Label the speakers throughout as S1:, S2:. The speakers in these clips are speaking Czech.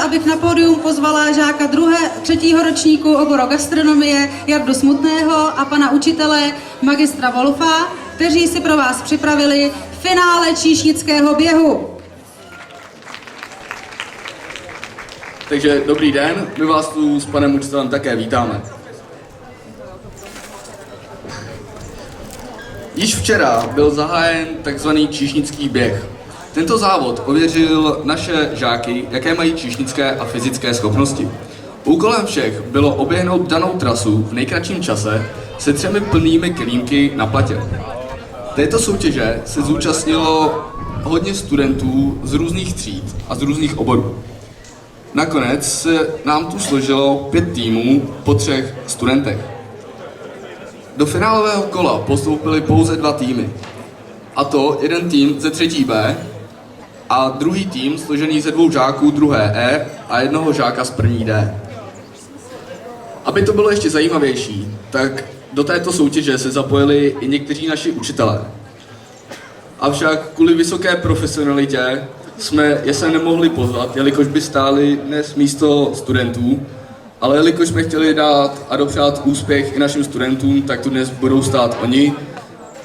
S1: Abych na pódium pozvala žáka třetího ročníku oboru gastronomie Jardu Smutného a pana učitele magistra Wolfa, kteří si pro vás připravili finále číšnického běhu.
S2: Takže dobrý den, my vás tu s panem učitelem také vítáme. Již včera byl zahájen takzvaný číšnický běh. Tento závod ověřil naše žáky, jaké mají číšnické a fyzické schopnosti. Úkolem všech bylo oběhnout danou trasu v nejkratším čase se 3 plnými kelímky na platě. Této soutěže se zúčastnilo hodně studentů z různých tříd a z různých oborů. Nakonec se nám tu složilo 5 týmů po 3 studentech. Do finálového kola postoupily pouze 2 týmy. A to jeden tým ze 3. B a druhý tým složený ze 2 žáků 2. E a 1 žáka z 1. D. Aby to bylo ještě zajímavější, tak do této soutěže se zapojili i někteří naši učitelé. Avšak kvůli vysoké profesionalitě jsme je se nemohli pozvat, jelikož by stáli dnes místo studentů, ale jelikož jsme chtěli dát a dopřát úspěch i našim studentům, tak tu dnes budou stát oni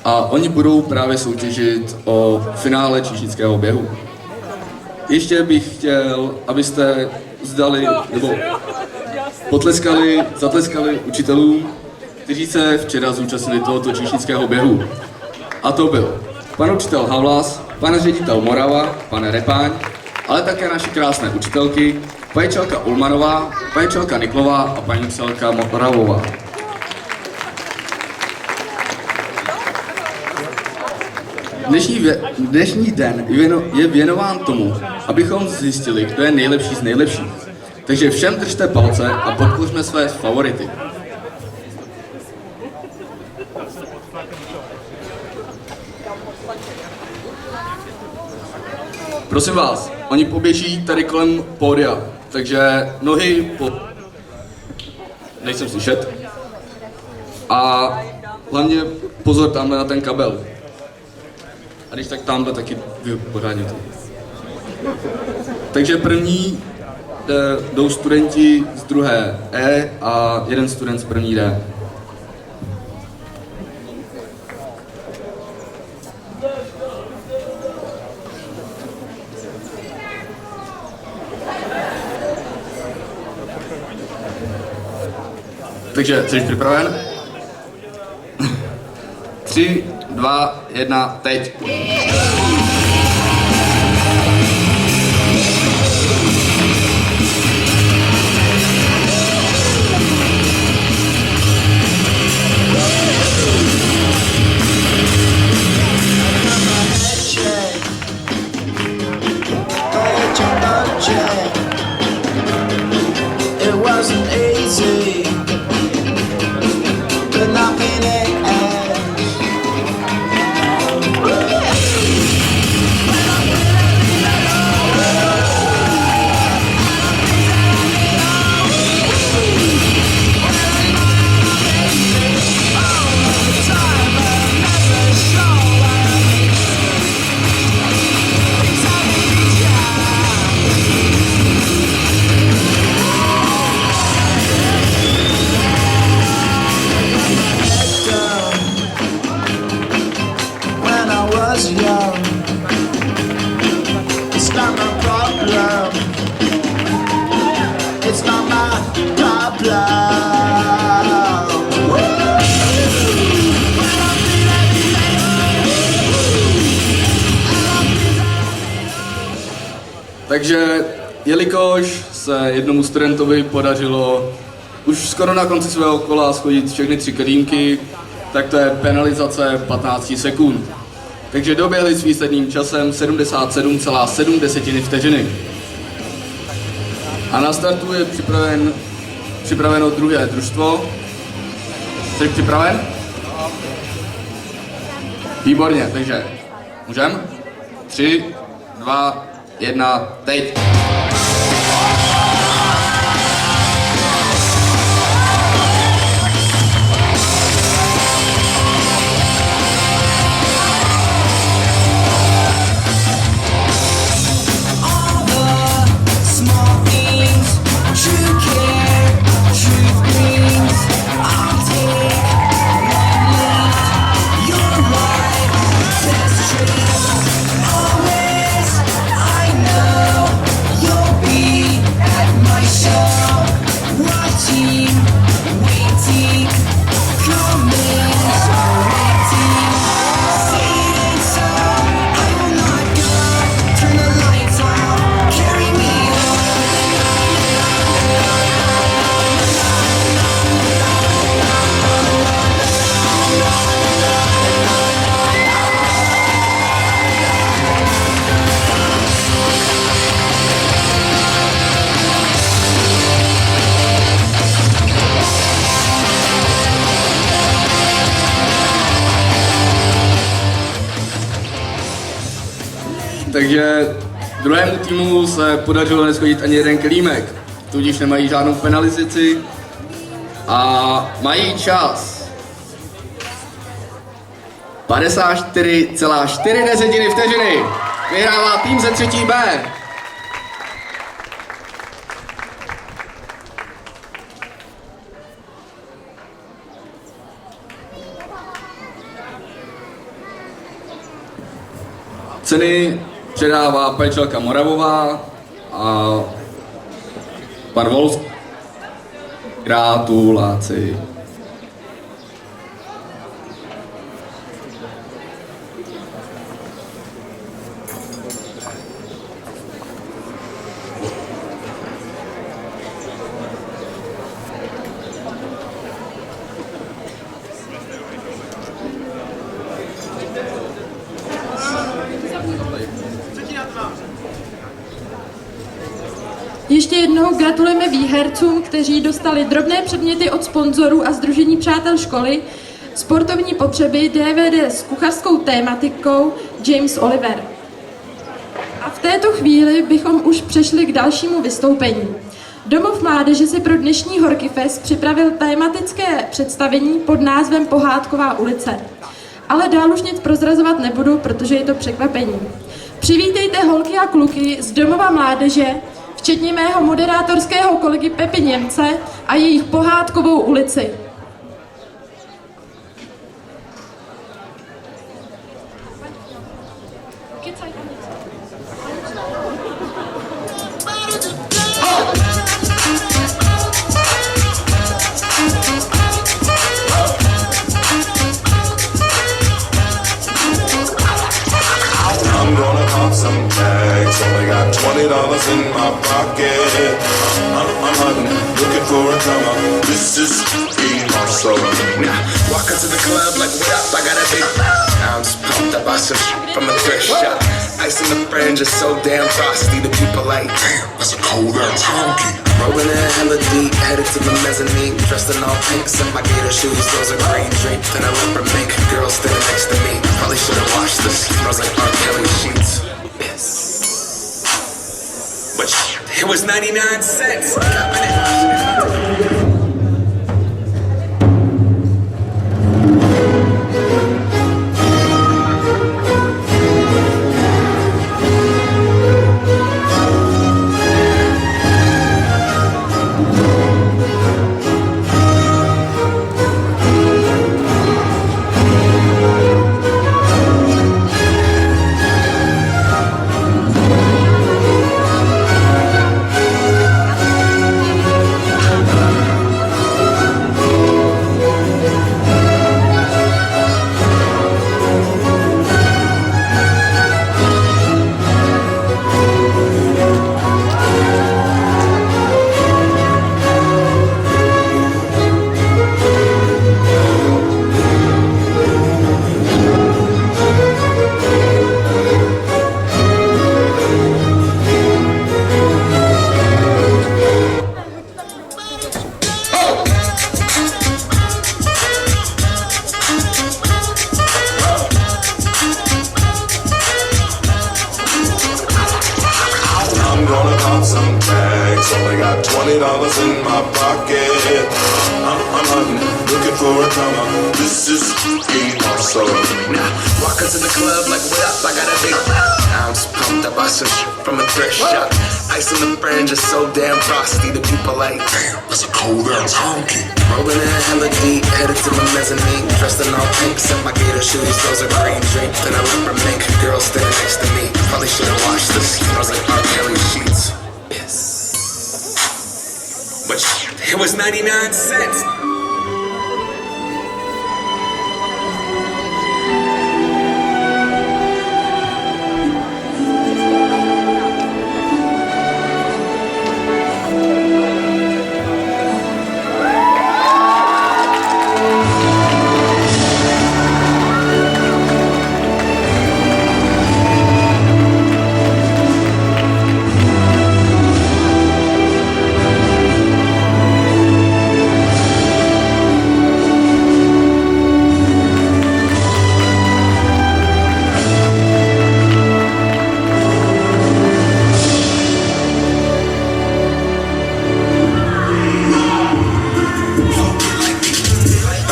S2: a oni budou právě soutěžit o finále číšnického běhu. Ještě bych chtěl, abyste zatleskali učitelům, kteří se včera zúčastnili tohoto číšnického běhu. A to byl pan učitel Havlas, pan ředitel Morava, pan Repáň, ale také naše krásné učitelky, paní učitelka Ulmanová, paní učitelka Niklová a paní učitelka Moravová. Dnešní den je věnován tomu, abychom zjistili, kdo je nejlepší z nejlepších. Takže všem držte palce a podpořme své favority. Prosím vás, oni poběží tady kolem pódia, takže nohy nejsem slyšet. A hlavně pozor tamhle na ten kabel. A když tak tamhle taky pořádně to. Takže první jdou studenti z 2. E a 1 student z 1. D. Takže jsi připraven? 3, 2, 1, teď.
S3: It wasn't easy, but nothing it
S2: Takže jelikož se jednomu studentovi podařilo už skoro na konci svého kola schodit všechny 3 kelímky, tak to je penalizace 15 sekund. Takže doběhli s výsledným časem 77,7 vteřiny. A na startu je připraveno druhé družstvo. Jsi připraven? Výborně, takže můžem? 3, 2, 1, teď!
S3: All the small things, true care, truth brings. I'll take one look, your life, best trip. Always, I know you'll be at my show, watching, waiting, coming, waiting. Seeing so, I will not go. Turn the lights on, carry me home.
S2: Takže druhému týmu se podařilo neschodit ani jeden kelímek, tudíž nemají žádnou penalizaci a mají čas 54,4 vteřiny. Vyhrává tým ze 3B. Ceny předává Pečelka Moravová a pan Volský. Gratulaci.
S4: Ještě jednou gratulujeme výhercům, kteří dostali drobné předměty od sponzorů a Sdružení přátel školy, sportovní potřeby, DVD s kuchařskou tématikou James Oliver. A v této chvíli bychom už přešli k dalšímu vystoupení. Domov mládeže si pro dnešní Horky Fest připravil tématické představení pod názvem Pohádková ulice. Ale dál už nic prozrazovat nebudu, protože je to překvapení. Přivítejte holky a kluky z Domova mládeže, včetně mého moderátorského kolegy Pepy Němce a jejich Pohádkovou ulici.
S5: I'm gonna pop some tags. Only got $20 in my pocket. I'm hunting, looking for a come up. This is being so. Walk into the club like, what up? I got a big. I'm just pumped up by some from a thrift shop. Ice in the fringe is so damn frosty. The people like, damn, that's a cold ass honky. Rolling in hella deep, headed to the mezzanine. Dressed in all pinks and my gator shoes. Those are green draped in a leopard mink. Girl standing next to me. Probably should've washed this. Smells like R. Kelly sheets. Yes. But it was 99 cents. got $20 in my pocket. I'm hunting, looking for a come up. This is being awesome.
S6: Now, walk into the club like, what up? I got a big ounce pumped up. I switch from a thrift shop. Ice on the fringe is so damn frosty. The people like,
S5: Damn, that's a cold ass honky.
S6: rolling in hella deep, headed to my mezzanine. Dressed in all pink, set my gator shoes, those are green drink. Then I let her mink, girl standing next to me. Probably should've washed this. Smells like R. Kelly sheets. Yes. But it was 99 cents.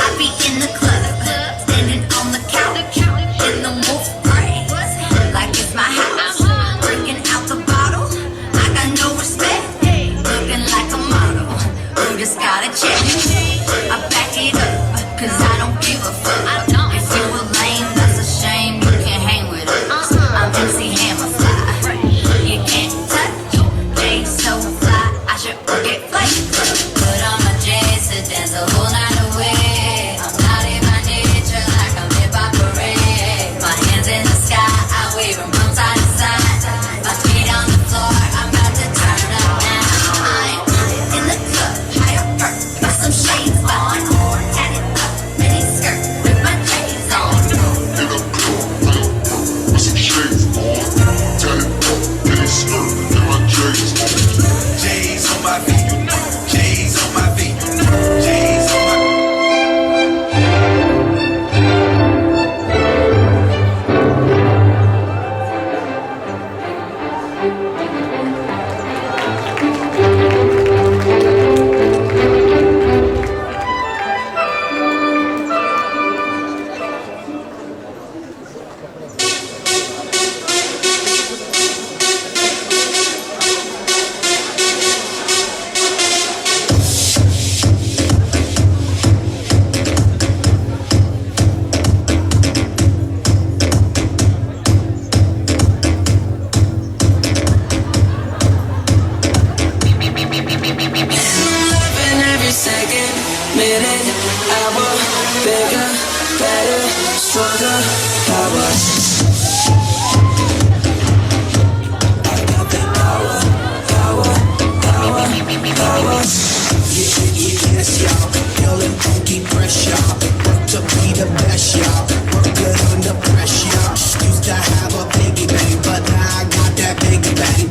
S7: I be in the club, standing on the couch, in the wolf party, like it's my house. Drinking out the bottle, I got no respect. Looking like a model, who just got a check. I back it up, cause I don't give a fuck. If you a lame, that's a shame, you can't hang with us. I'm MC Hammer fly, you can't touch. Jay so fly, I should get flavor. Put on my jazz to dance the whole night away. I'm not in my nature like I'm hip hop parade. My hands in the sky, I wave them from side to side. My feet on the floor, I'm about to turn up now. I'm in the club, higher perk, got some shades on. Tatted up, mini skirt with my J's on.
S5: In a club, with some shades on. Tatted up, mini skirt, and my J's on.
S6: J's on my feet, J's on my feet, J's on my
S3: Loving every second, minute, hour, bigger, better, stronger, power. I got that power, power, power, power. Yes, y'all. Feeling funky fresh, y'all. Work to be the best, y'all. Work good under pressure, y'all. Used to have a piggy bank, but now I got that bigger bang.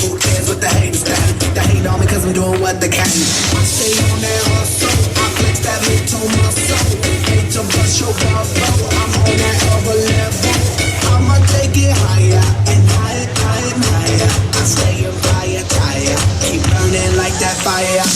S3: Who cares what the haters think? They hate on me cause I'm doing what they can. I stay on that hustle. I flex that mental muscle. Hate to bust your bubble. I'm on that other level. I'ma take it higher and higher, higher, higher. I stay on fire, tire. Keep burning like that fire.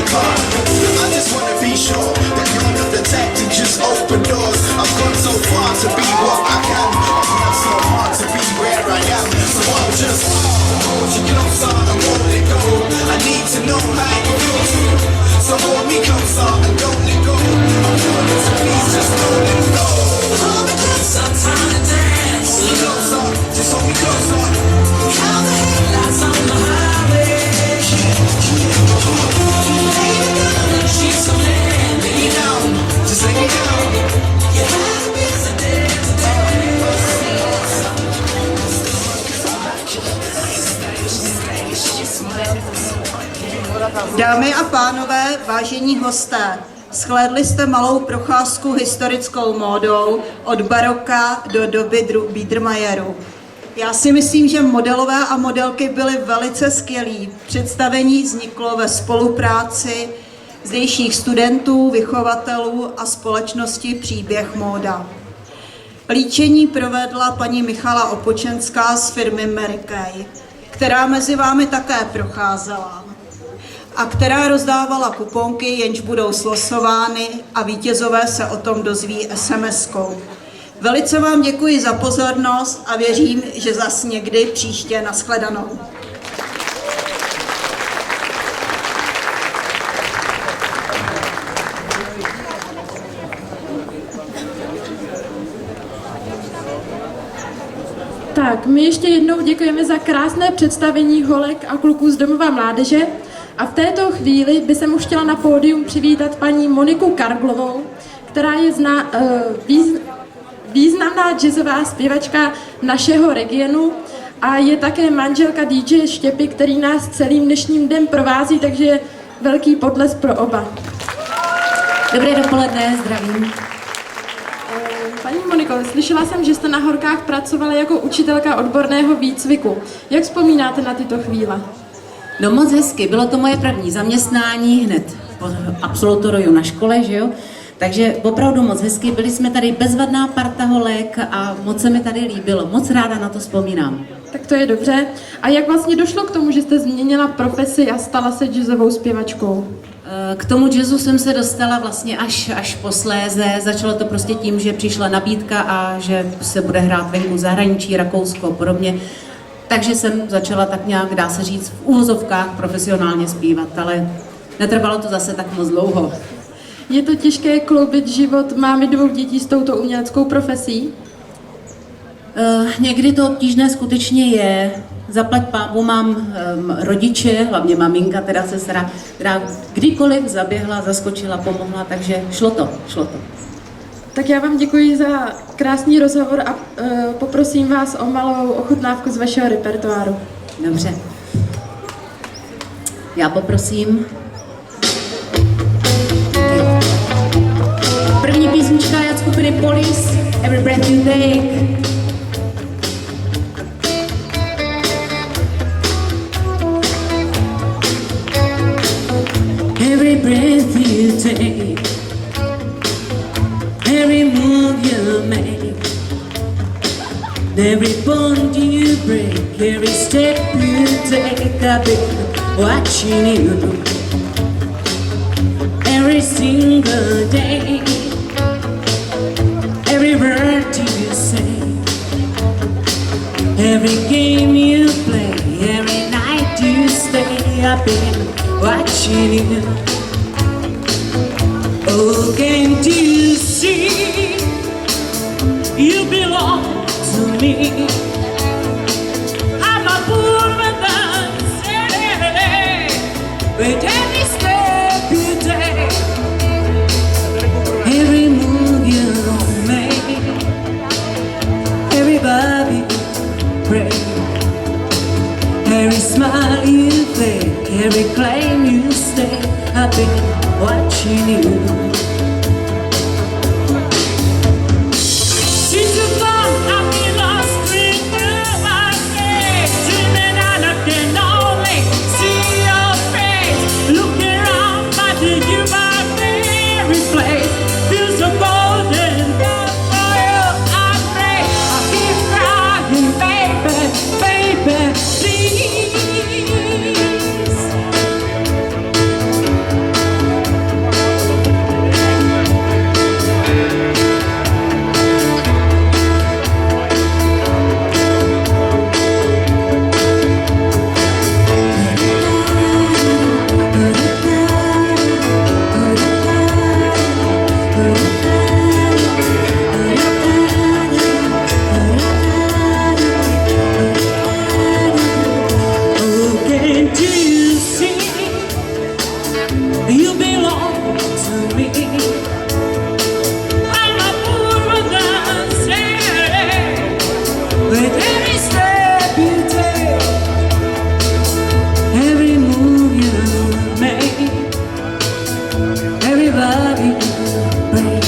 S3: apart. I just wanna be sure that none of the tactics just open doors. I've gone so far to be what I can. I've worked so hard to be where I am. So I'll just hold you closer and won't let go. I need to know how you feel too. So hold me closer and don't let go. I'm falling, so please just don't let go. Hold me closer, time to dance. Hold me closer, just hold me closer. Count the headlights on the highway. Lady girl, and she's so mad. Lay me down, just lay me down. You have to be so damn
S8: Dámy a pánové, vážení hosté, shlédli jste malou procházku historickou módou od baroka do doby Biedermeieru. Já si myslím, že modelové a modelky byly velice skvělí. Představení vzniklo ve spolupráci zdejších studentů, vychovatelů a společnosti Příběh móda. Líčení provedla paní Michala Opočenská z firmy Mary Kay, která mezi vámi také procházela a která rozdávala kuponky, jenž budou slosovány a vítězové se o tom dozví SMS-kou. Velice vám děkuji za pozornost a věřím, že zas někdy příště nashledanou.
S4: Tak, my ještě jednou děkujeme za krásné představení holek a kluků z domova mládeže a v této chvíli by jsem už chtěla na pódium přivítat paní Moniku Karglovou, která je významná jazzová zpěvačka našeho regionu a je také manželka DJ Štěpy, který nás celým dnešním dnem provází, takže velký potlesk pro oba.
S9: Dobré dopoledne, zdravím.
S4: Paní Moniko, slyšela jsem, že jste na Horkách pracovala jako učitelka odborného výcviku. Jak vzpomínáte na tyto chvíle?
S9: No moc hezky, bylo to moje první zaměstnání hned po absolutoriu na škole, že jo? Takže opravdu moc hezky, byli jsme tady bezvadná parta holek a moc se mi tady líbilo, moc ráda na to vzpomínám.
S4: Tak to je dobře. A jak vlastně došlo k tomu, že jste změnila profesi a stala se jazzovou zpěvačkou?
S9: K tomu jazzu jsem se dostala vlastně až posléze. Začalo to prostě tím, že přišla nabídka a že se bude hrát venku v zahraničí, Rakousko a podobně. Takže jsem začala tak nějak, dá se říct, v uvozovkách profesionálně zpívat, ale netrvalo to zase tak moc dlouho.
S4: Je to těžké kloubit život mámy 2 dětí s touto uměleckou profesí?
S9: Někdy to obtížné skutečně je. Zaplať pánbůh mám rodiče, hlavně maminka, teda sestra, která kdykoliv zaběhla, zaskočila, pomohla, takže šlo to.
S4: Tak já vám děkuji za krásný rozhovor a poprosím vás o malou ochutnávku z vašeho repertoáru.
S9: Dobře. Já poprosím. První písnička je od skupiny Police, Every Breath You Take. Every breath you take, every move you make, every bond you break, every step you take, I've been watching you every single day, every word you say, every game you play, every night you stay, I've been watching you. Oh, can't you see you belong to me? I'm a poor man, with every step you take, every move you make, every bow you break, every smile you fake, every claim you stay, I've been watching you. Since you're gone, I've been lost with my face, dreaming and I can only see your face. Look around, but you my very place. Feel so golden, for you I pray. I keep crying, baby, please. You belong to me. I'm a poor dancer with every step you take, every move you make, every body you break,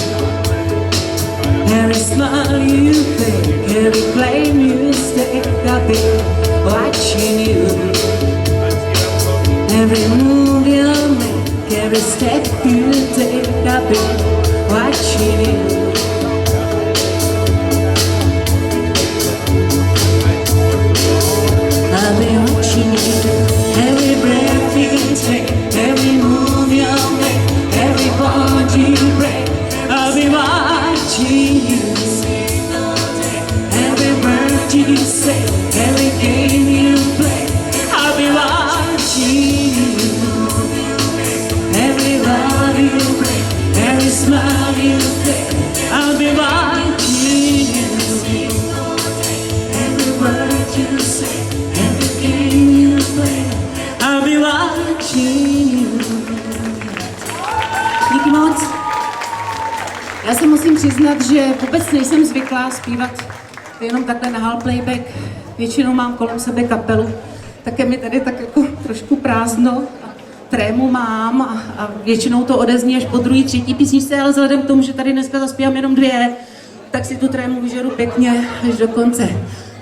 S9: every smile you fake, every claim you stake. I've been watching you. Every move you make, every step you take, I've been watching you. I've been watching you. Every breath you take, every move you make, every bond you break, I've been watching you. Every word you say, every game you play, I'll be watching you. Every love you break, every smile you take, I'll be watching you. Every word you say, every game you play, I'll be watching you.
S10: Díky moc. Já se musím přiznat, že vůbec nejsem zvyklá zpívat jenom takhle na hal playback. Většinou mám kolem sebe kapelu, tak je mi tady tak jako trošku prázdno a trému mám a většinou to odezní až po druhé, třetí písničce, ale vzhledem k tomu, že tady dneska zaspívám jenom 2, tak si tu trému vyžeru pěkně až do konce.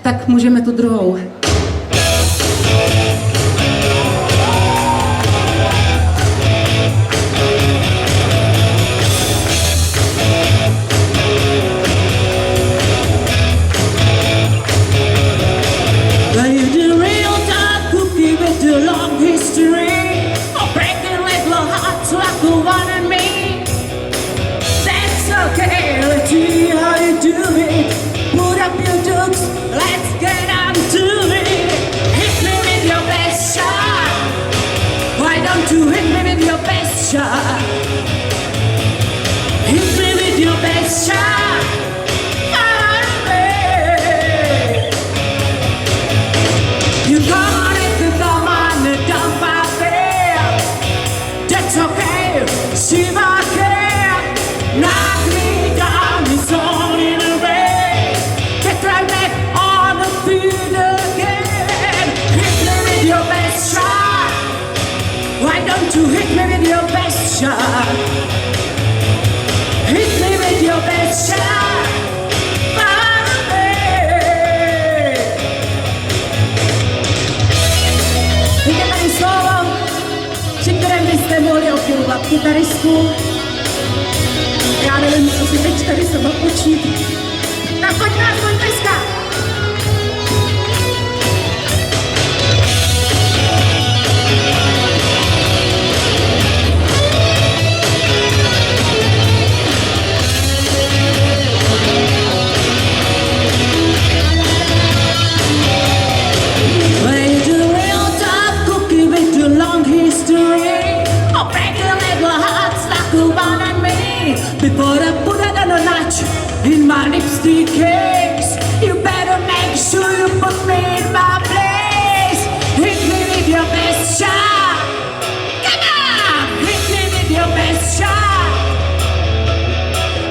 S10: Tak můžeme tu druhou.
S9: Well, you do real time cookie with your long history of breaking little hearts like the one in me. That's okay, let's see how you do it. Put up your jokes, let's get on to it. Hit me with your best shot. Why don't you hit me with your best shot? Hit me with your best shot. You come on if you come on the dump out there. That's okay, see my care. Knock me down, it's all in a way. Get right back on the feet again. Hit me with your best shot. Why don't you hit me with your best shot? Hit me with your best shot.
S10: Je tady slovo, při kterém byste mohli opěvovat kytaristku. Já nevím, co si teď tady sama počít. Tak pojďme aspoň dneska.
S9: Well, you do real tough cookie with your long history of breaking little hearts like the one in me. Before I put it on a notch in my lipstick case, you better make sure you put me in my place. Hit me with your best shot. Come on, hit me with your best shot.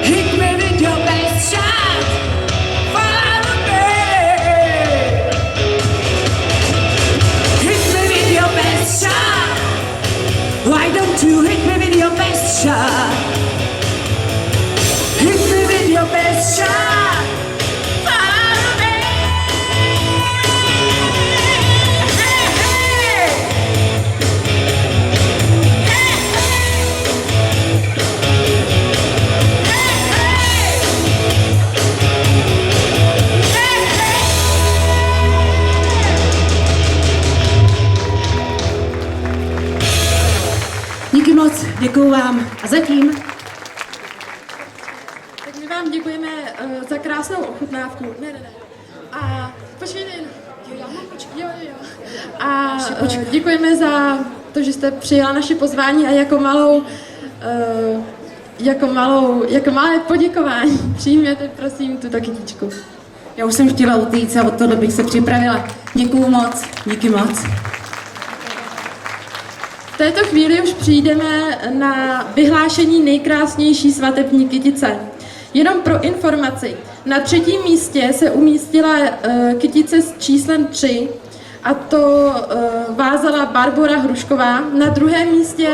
S9: Hit me with your best shot. Follow me. Hit me with your best shot. Why don't you hit me with your best shot? Hit me with your best shot. Follow me. Hey, hey. Hey, hey. Hey, hey.
S10: Díky moc, děkuju vám. A zatím
S4: Tak my vám děkujeme za krásnou ochutnávku. Ne. A počkejte, jo. A děkujeme za to, že jste přijala naše pozvání a jako malé poděkování přijměte prosím tuto kytičku.
S10: já už jsem chtěla utýct a od tohle bych se připravila. Děkuju moc, díky moc.
S4: této chvíli už přijdeme na vyhlášení nejkrásnější svatební kytice. Jenom pro informaci, na 3. místě se umístila kytice s číslem 3, a to vázala Barbora Hrušková. Na 2. místě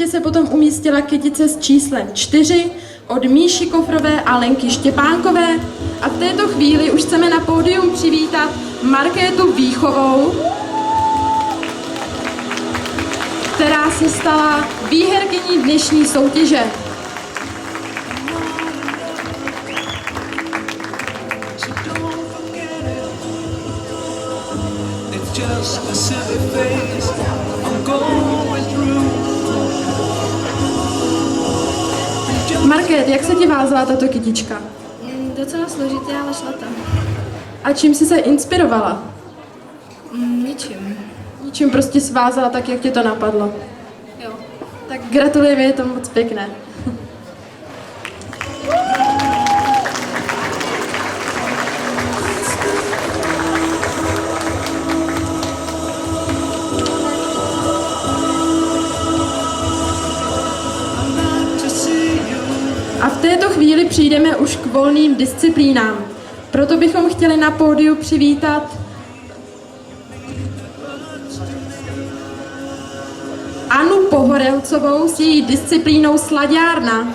S4: se potom umístila kytice s číslem 4 od Míši Kofrové a Lenky Štěpánkové. A v této chvíli už chceme na pódium přivítat Markétu Výchovou, která se stala výherkyní dnešní soutěže.
S3: Just a silly phase I'm going through.
S4: Market, jak se ti vázala tato kytička?
S11: Docela složitě, ale šla tam.
S4: A čím jsi se inspirovala?
S11: Ničím.
S4: Ničím, prostě svázala tak, jak tě to napadlo.
S11: Jo.
S4: Tak gratulujeme, je to moc pěkné. A v této chvíli přijdeme už k volným disciplínám. Proto bychom chtěli na pódiu přivítat Anu Pohorelcovou s její disciplínou slaďárna.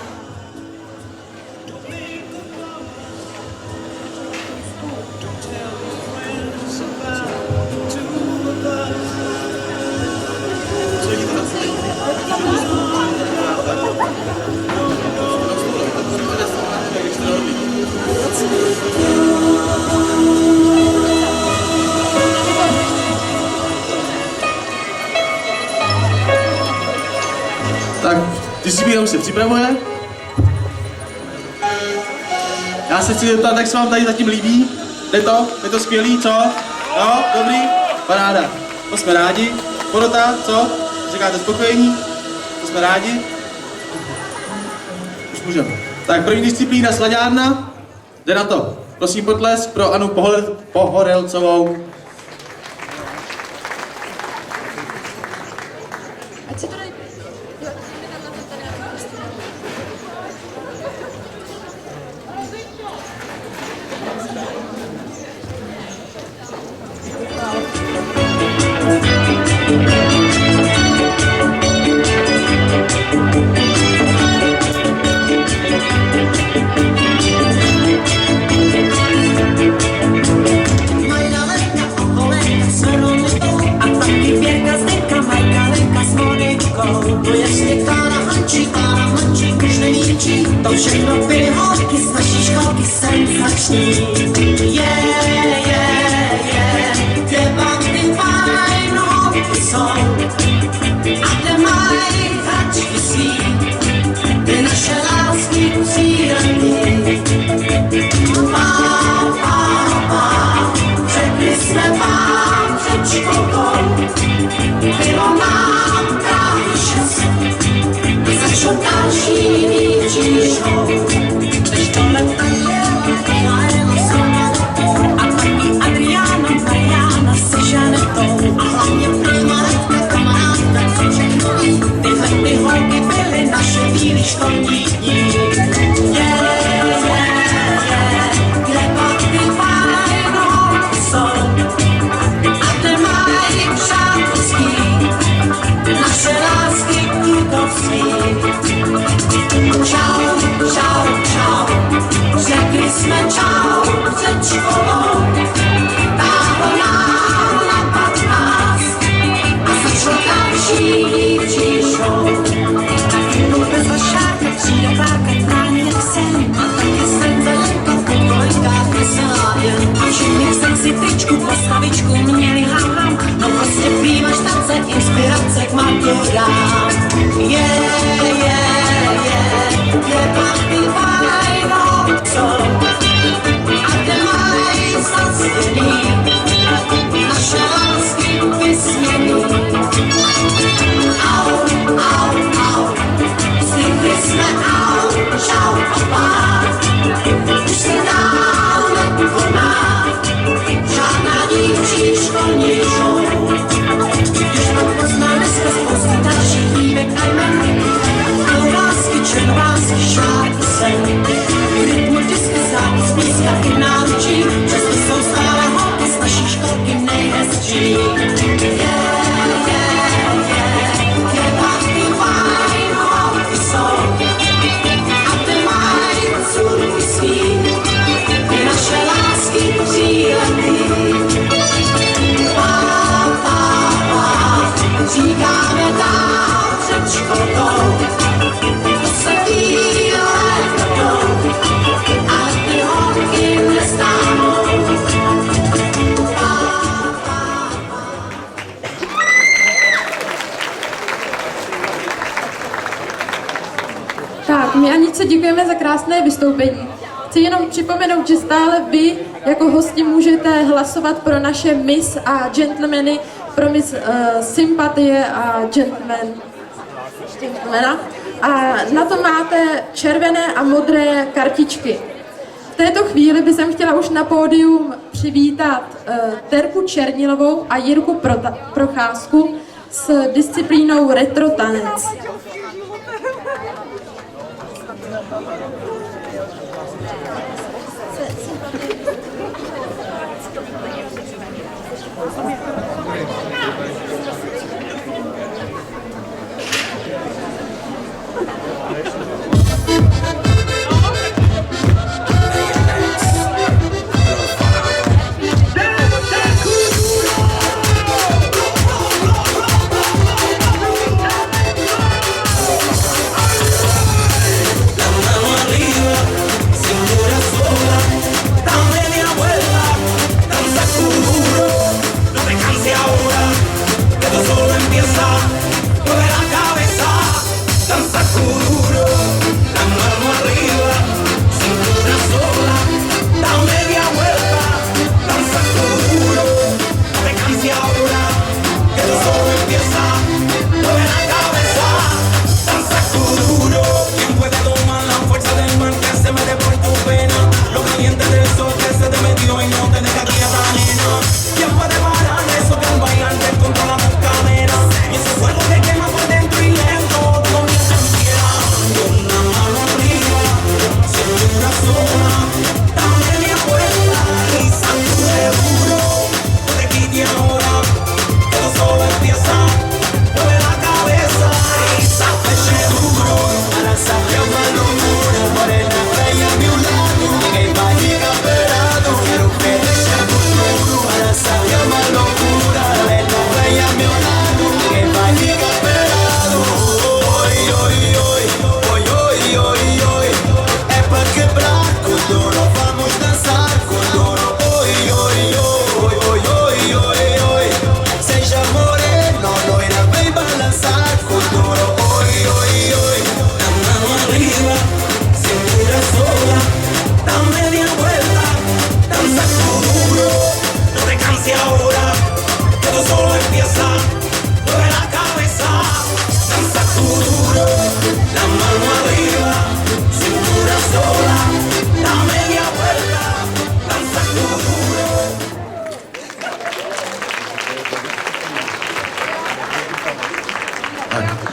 S12: Tak, disciplína už se připravuje. Já se chci zeptat, jak se vám tady zatím líbí? Je to skvělý, co? Jo, dobrý? Paráda. To jsme rádi. Porota, co? Říkáte spokojení? To jsme rádi? Už můžeme. Tak první disciplína slaďárna. Jde na to. Prosím potlesk pro Anu Pohorelcovou.
S3: To všechno byly holky z naší školky senzační. Kde pak ty fajn holky jsou a kde mají hračky svý, ty naše lásky cílený. Řekli jsme vám před školkou, bylo nám právě 6. Začal další výčíškou, když tohle jela sama a taky Adriana, Mariana se Žanetou a hlavně primátka, kamarádka, co všechno ví. Tyhle ty holky byly naše bílý školní dní. Kde pak ty fajn holky jsou a kde mají přátelský naše lásky kutovství. Čau, čau, čau, řekli jsme čau před školou. Táhlo nám na 15 a začalo další dívčí-show. Jednou bez vašáka přijde plákat právě jak sen a taky jsem daleko, kolikát veselá jen. A všichni v srdci tyčku, postavičku měli ham. No prostě prý štace, inspirace k maturám. Kde pak ty fajn holcou a kde mají zastěný naše lásky vysněný. Au, au, au, zvykli jsme au, čau a pát, už se dál nepodná. tańší. Je taky fajn, holky jsou, a ty mají cůrky svý, ty naše lásky příletný. Říkáme dál před školou, to se bílé jdou, ale ty holky nestánou.
S4: Tak, my Aničce děkujeme za krásné vystoupení. Chci jenom připomenout, že stále vy jako hosti můžete hlasovat pro naše Miss a gentlemany, pro Miss Sympatie a gentlemana. A na to máte červené a modré kartičky. V této chvíli bych chtěla už na pódium přivítat Terku Černilovou a Jirku Procházku s disciplínou retro tanec.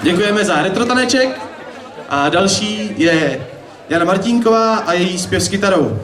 S12: Děkujeme za retro taneček a další je Jana Martínková a její zpěv s kytarou.